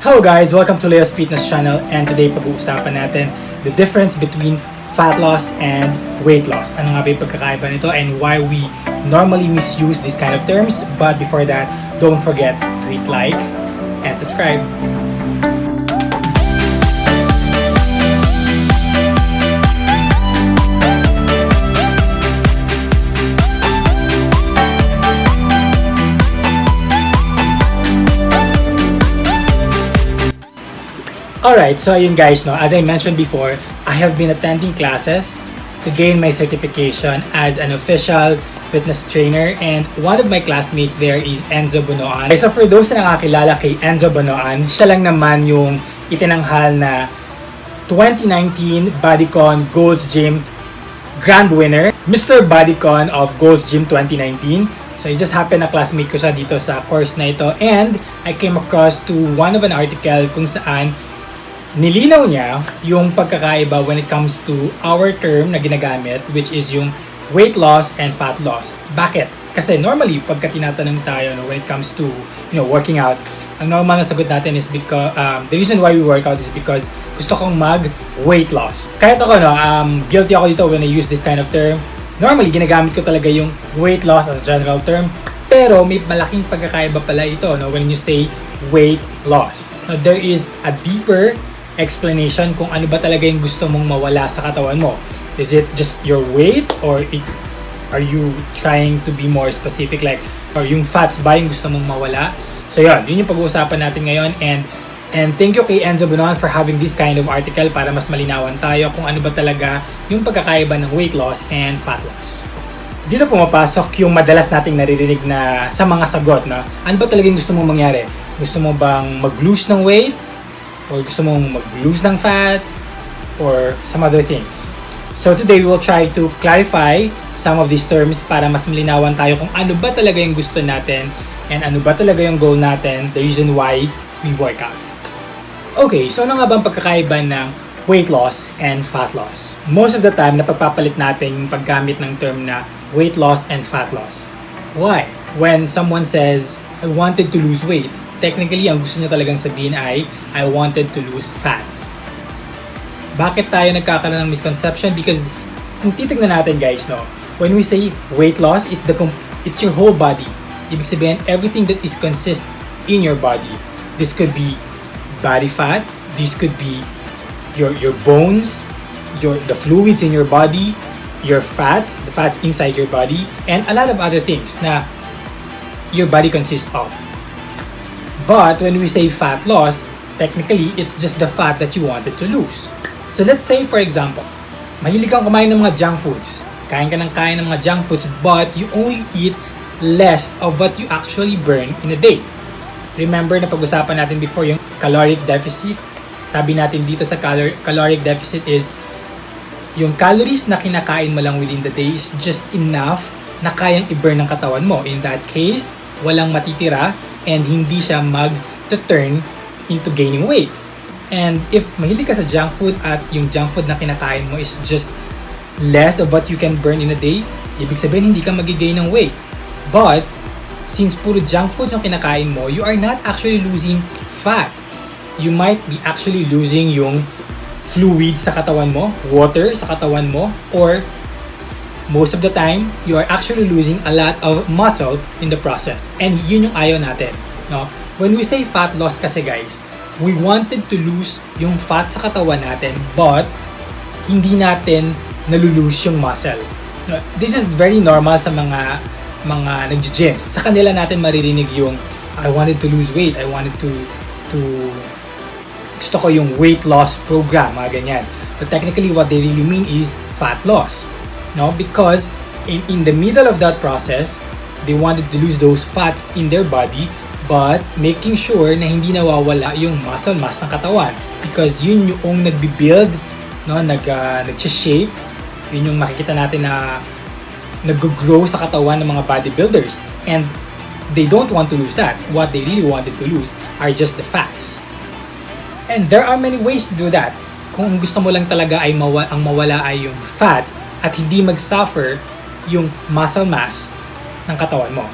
Hello guys! Welcome to Leo's Fitness Channel, and today pag-uusapan natin the difference between fat loss and weight loss. Ano nga ba yung pagkakaiba nito and why we normally misuse these kind of terms. But before that, don't forget to hit like and subscribe. Alright, so ayun guys, no, as I mentioned before, I have been attending classes to gain my certification as an official fitness trainer, and one of my classmates there is Enzo Bonoan. So for those na nakakilala kay Enzo Bonoan, siya lang naman yung itinanghal na 2019 Bodycon Gold's Gym Grand Winner, Mr. Bodycon of Gold's Gym 2019. So it just happened na classmate ko siya dito sa course na ito, and I came across to one of an article kung saan nilinaw niya yung pagkakaiba when it comes to our term na ginagamit, which is yung weight loss and fat loss. Bakit? Kasi normally, pagka tinatanong tayo when it comes to working out, ang normal na sagot natin is because the reason why we work out is because gusto kong mag-weight loss. Kahit ako, guilty ako dito when I use this kind of term. Normally, ginagamit ko talaga yung weight loss as a general term. Pero may malaking pagkakaiba pala ito when you say weight loss. Now, there is a deeper explanation kung ano ba talaga yung gusto mong mawala sa katawan mo. Is it just your weight, or are you trying to be more specific, like, or yung fats ba yung gusto mong mawala? So yun yung pag-uusapan natin ngayon, and thank you kay Enzo Bonoan for having this kind of article para mas malinawan tayo kung ano ba talaga yung pagkakaiba ng weight loss and fat loss. Dito pumapasok yung madalas nating naririnig na sa mga sagot na ano ba talaga yung gusto mong mangyari? Gusto mo bang mag-lose ng weight? Or gusto mong mag-lose ng fat, or some other things. So today we will try to clarify some of these terms para mas malinawan tayo kung ano ba talaga yung gusto natin and ano ba talaga yung goal natin, the reason why we work out. Okay, so ano nga ba ang pagkakaiba ng weight loss and fat loss? Most of the time, napagpapalit natin yung paggamit ng term na weight loss and fat loss. Why? When someone says, I wanted to lose weight, technically, ang gusto niya talagang sabihin ay, I wanted to lose fats. Bakit tayo nagkakaroon ng misconception? Because kung titignan natin guys, when we say weight loss, it's your whole body. Ibig sabihin, everything that is consist in your body. This could be body fat, this could be your bones, the fluids in your body, your fats, the fats inside your body, and a lot of other things na your body consists of. But when we say fat loss, technically, it's just the fat that you wanted to lose. So let's say, for example, mahilig kang kumain ng mga junk foods. Kain ka ng mga junk foods, but you only eat less of what you actually burn in a day. Remember na pag-usapan natin before yung caloric deficit? Sabi natin dito sa caloric deficit is yung calories na kinakain mo lang within the day is just enough na kayang i-burn ng katawan mo. In that case, walang matitira and hindi siya mag-turn into gaining weight. And if mahilig ka sa junk food at yung junk food na kinakain mo is just less of what you can burn in a day, ibig sabihin hindi ka mag-gain ng weight. But, since puro junk foods yung kinakain mo, you are not actually losing fat. You might be actually losing yung fluids sa katawan mo, water sa katawan mo, or most of the time, you are actually losing a lot of muscle in the process. And yun yung ayaw natin. When we say fat loss kasi guys, we wanted to lose yung fat sa katawan natin, but hindi natin nalulose yung muscle. This is very normal sa mga nag-gym. Sa kanila natin maririnig yung, I wanted to lose weight, I wanted to gusto ko yung weight loss program, mga ganyan. But technically, what they really mean is fat loss. Because in the middle of that process, they wanted to lose those fats in their body, but making sure na hindi nawawala yung muscle mass ng katawan. Because yun yung nagbi-build, nag-shape, yun yung makikita natin na nag-grow sa katawan ng mga bodybuilders. And they don't want to lose that. What they really wanted to lose are just the fats. And there are many ways to do that. Kung gusto mo lang talaga ay ang mawala ay yung fats, at hindi mag-suffer yung muscle mass ng katawan mo.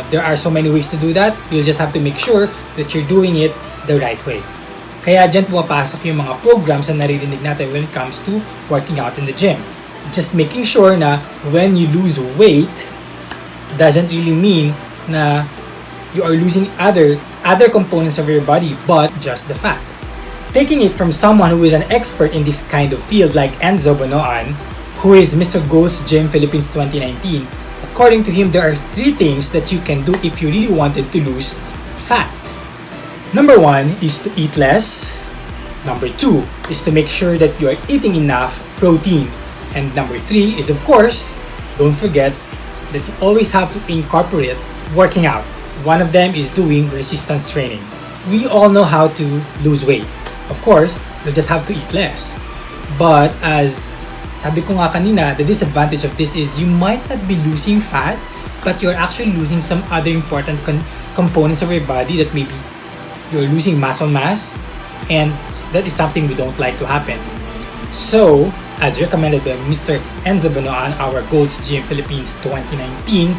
There are so many ways to do that. You'll just have to make sure that you're doing it the right way. Kaya dyan pumapasok yung mga programs na naririnig natin when it comes to working out in the gym. Just making sure na when you lose weight, doesn't really mean na you are losing other components of your body, but just the fat. Taking it from someone who is an expert in this kind of field like Enzo Bonoan, who is Mr. Gold's Gym Philippines 2019, according to him, there are 3 things that you can do if you really wanted to lose fat. Number 1 is to eat less. Number 2 is to make sure that you are eating enough protein. And number 3 is, of course, don't forget that you always have to incorporate working out. One of them is doing resistance training. We all know how to lose weight. Of course, you'll just have to eat less. But as sabi ko nga kanina, the disadvantage of this is you might not be losing fat, but you're actually losing some other important components of your body that maybe you're losing muscle mass, and that is something we don't like to happen. So, as recommended by Mr. Enzo Bonoan, our Gold's Gym Philippines 2019,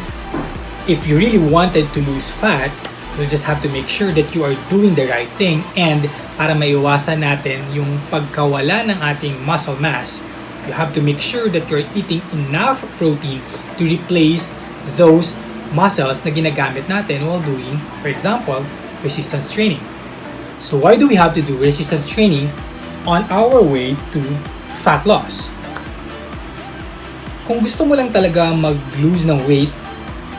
if you really wanted to lose fat, you'll just have to make sure that you are doing the right thing, and para maiwasan natin yung pagkawala ng ating muscle mass, you have to make sure that you're eating enough protein to replace those muscles na ginagamit natin while doing, for example, resistance training. So why do we have to do resistance training on our way to fat loss? Kung gusto mo lang talaga mag-lose ng weight,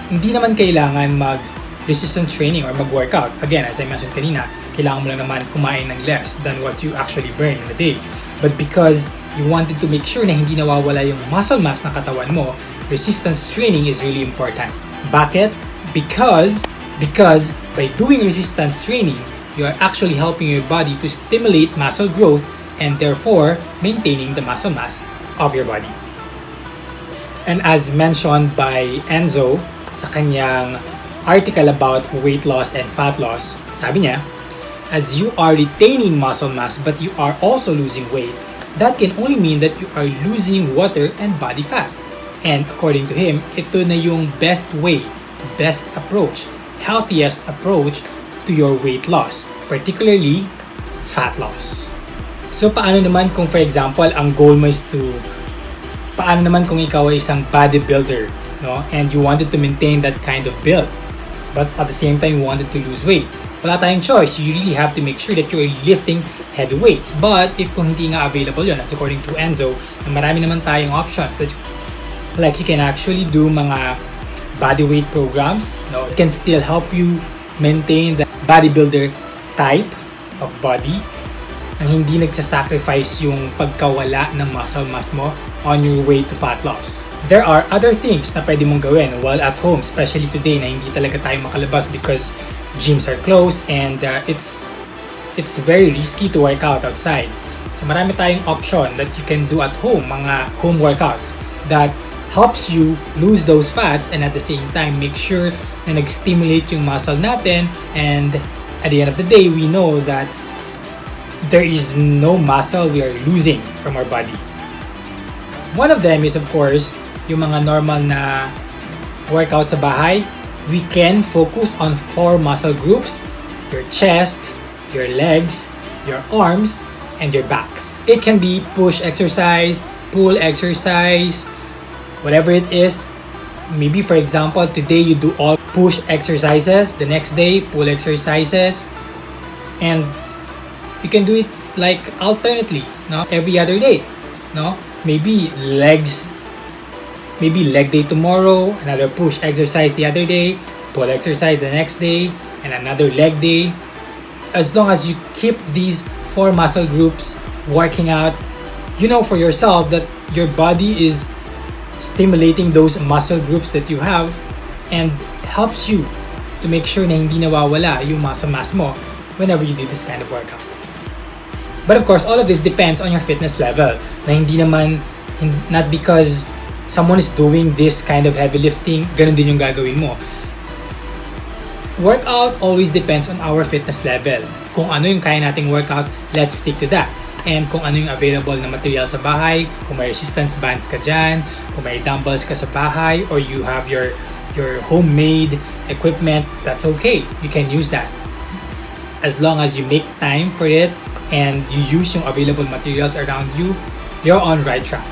hindi naman kailangan mag-resistance training or mag-workout. Again, as I mentioned kanina, kailangan mo lang naman kumain ng less than what you actually burn in a day. But because you wanted to make sure na hindi nawawala yung muscle mass ng katawan mo, resistance training is really important. Bakit? Because by doing resistance training, you are actually helping your body to stimulate muscle growth and therefore maintaining the muscle mass of your body. And as mentioned by Enzo sa kanyang article about weight loss and fat loss, sabi niya, as you are retaining muscle mass but you are also losing weight, that can only mean that you are losing water and body fat. And according to him, ito na yung best way, best approach, healthiest approach to your weight loss, particularly fat loss. So paano naman kung for example, ang goal mo is paano naman kung ikaw ay isang bodybuilder, no? And you wanted to maintain that kind of build, but at the same time you wanted to lose weight. Wala tayong choice. You really have to make sure that you're lifting heavy weights. But if kung hindi nga available yun, as according to Enzo, marami naman tayong options. Like you can actually do mga bodyweight programs. No? It can still help you maintain the bodybuilder type of body ang hindi nagsasacrifice yung pagkawala ng muscle mass mo on your way to fat loss. There are other things na pwede mong gawin while at home, especially today na hindi talaga tayo makalabas because gyms are closed and it's very risky to work out outside. So marami tayong option that you can do at home, mga home workouts that helps you lose those fats and at the same time make sure na nag-stimulate yung muscle natin, and at the end of the day, we know that there is no muscle we are losing from our body. One of them is of course yung mga normal na workout sa bahay. We can focus on 4 muscle groups: your chest, your legs, your arms, and your back. It can be push exercise, pull exercise, whatever it is. Maybe for example, today you do all push exercises, the next day pull exercises, and you can do it like alternately, no? Every other day, no? Maybe leg day tomorrow, another push exercise the other day, pull exercise the next day, and another leg day. As long as you keep these 4 muscle groups working out, you know for yourself that your body is stimulating those muscle groups that you have and helps you to make sure na hindi nawawala yung muscle mass mo whenever you do this kind of workout. But of course, all of this depends on your fitness level. Na hindi naman, not because someone is doing this kind of heavy lifting, ganun din yung gagawin mo. Workout always depends on our fitness level. Kung ano yung kaya nating workout, let's stick to that. And kung ano yung available na material sa bahay, kung may resistance bands ka dyan, kung may dumbbells ka sa bahay, or you have your homemade equipment, that's okay. You can use that. as long as you make time for it and you use yung available materials around you, you're on right track.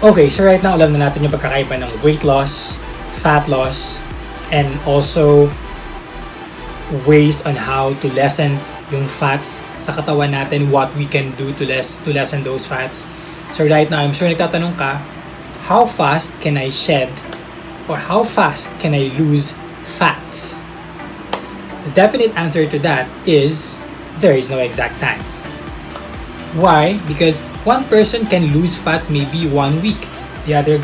Okay, so right now alam na natin yung pagkakaiba ng weight loss, fat loss, and also ways on how to lessen yung fats sa katawan natin, what we can do to lessen those fats. So right now, I'm sure nagtatanong ka, how fast can I shed or how fast can I lose fats? The definite answer to that is there is no exact time. Why? Because one person can lose fats maybe 1 week. The other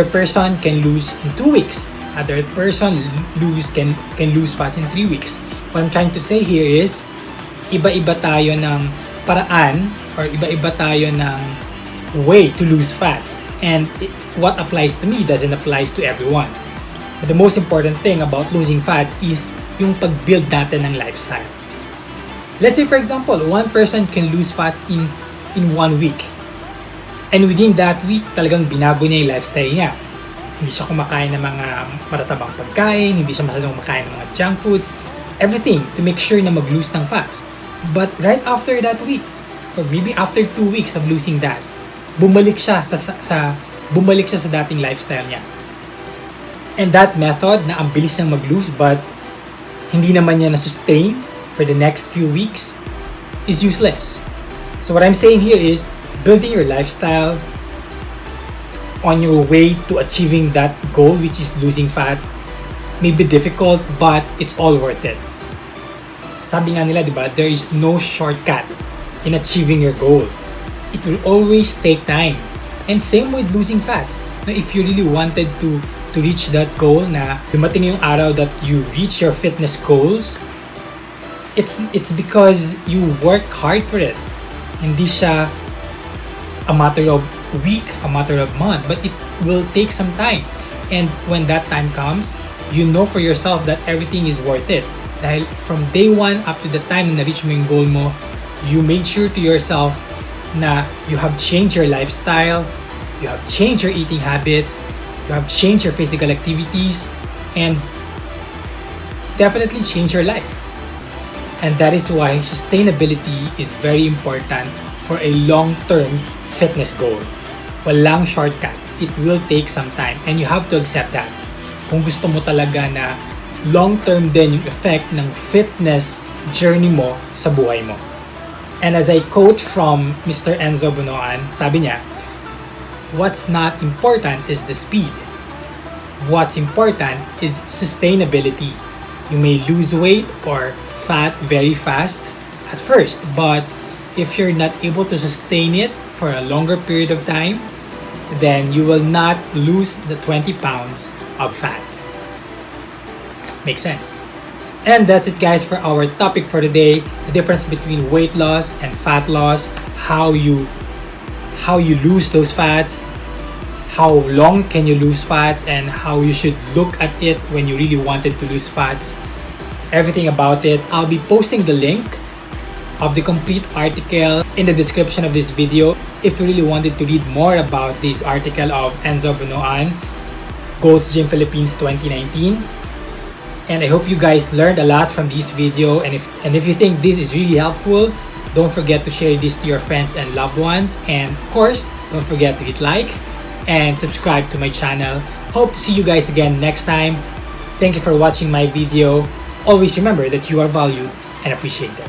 person can lose in 2 weeks. Other person can lose fats in 3 weeks. What I'm trying to say here is iba-iba tayo ng paraan or iba-iba tayo ng way to lose fats. And what applies to me doesn't apply to everyone. But the most important thing about losing fats is yung pag-build natin ng lifestyle. Let's say for example, one person can lose fats in 1 week. And within that week, talagang binago niya yung lifestyle niya. Hindi siya kumakain ng mga matatabang pagkain, hindi siya masyadong kumakain ng mga junk foods, everything to make sure na mag-lose ng fats. But right after that week, or maybe after 2 weeks of losing that, bumalik siya sa dating lifestyle niya. And that method na ang bilis niyang mag-lose but hindi naman niya na-sustain for the next few weeks is useless. So what I'm saying here is building your lifestyle on your way to achieving that goal, which is losing fat, may be difficult, but it's all worth it. Sabi nga nila, di ba, there is no shortcut in achieving your goal. It will always take time. And same with losing fats. Now, if you really wanted to reach that goal na dumating yung araw that you reach your fitness goals, it's because you work hard for it. Hindi siya a matter of week, a matter of month, but it will take some time. And when that time comes, you know for yourself that everything is worth it. Dahil from day one up to the time na reach mo yung goal mo, you made sure to yourself na you have changed your lifestyle, you have changed your eating habits, you have changed your physical activities, and definitely change your life. And that is why sustainability is very important for a long-term fitness goal. Walang shortcut. It will take some time and you have to accept that. Kung gusto mo talaga na long-term din yung effect ng fitness journey mo sa buhay mo. And as I quote from Mr. Enzo Bunoan, sabi niya, what's not important is the speed. What's important is sustainability. You may lose weight or fat very fast at first, but if you're not able to sustain it for a longer period of time, then you will not lose the 20 pounds of fat. Makes sense. And that's it, guys, for our topic for today, the difference between weight loss and fat loss, how you lose those fats, how long can you lose fats, and how you should look at it when you really wanted to lose fats. Everything about it. I'll be posting the link of the complete article in the description of this video if you really wanted to read more about this article of Enzo Bunoan, Gold's Gym Philippines 2019. And I hope you guys learned a lot from this video, and if you think this is really helpful, don't forget to share this to your friends and loved ones, and of course, don't forget to hit like and subscribe to my channel. Hope to see you guys again next time. Thank you for watching my video. Always remember that you are valued and appreciated.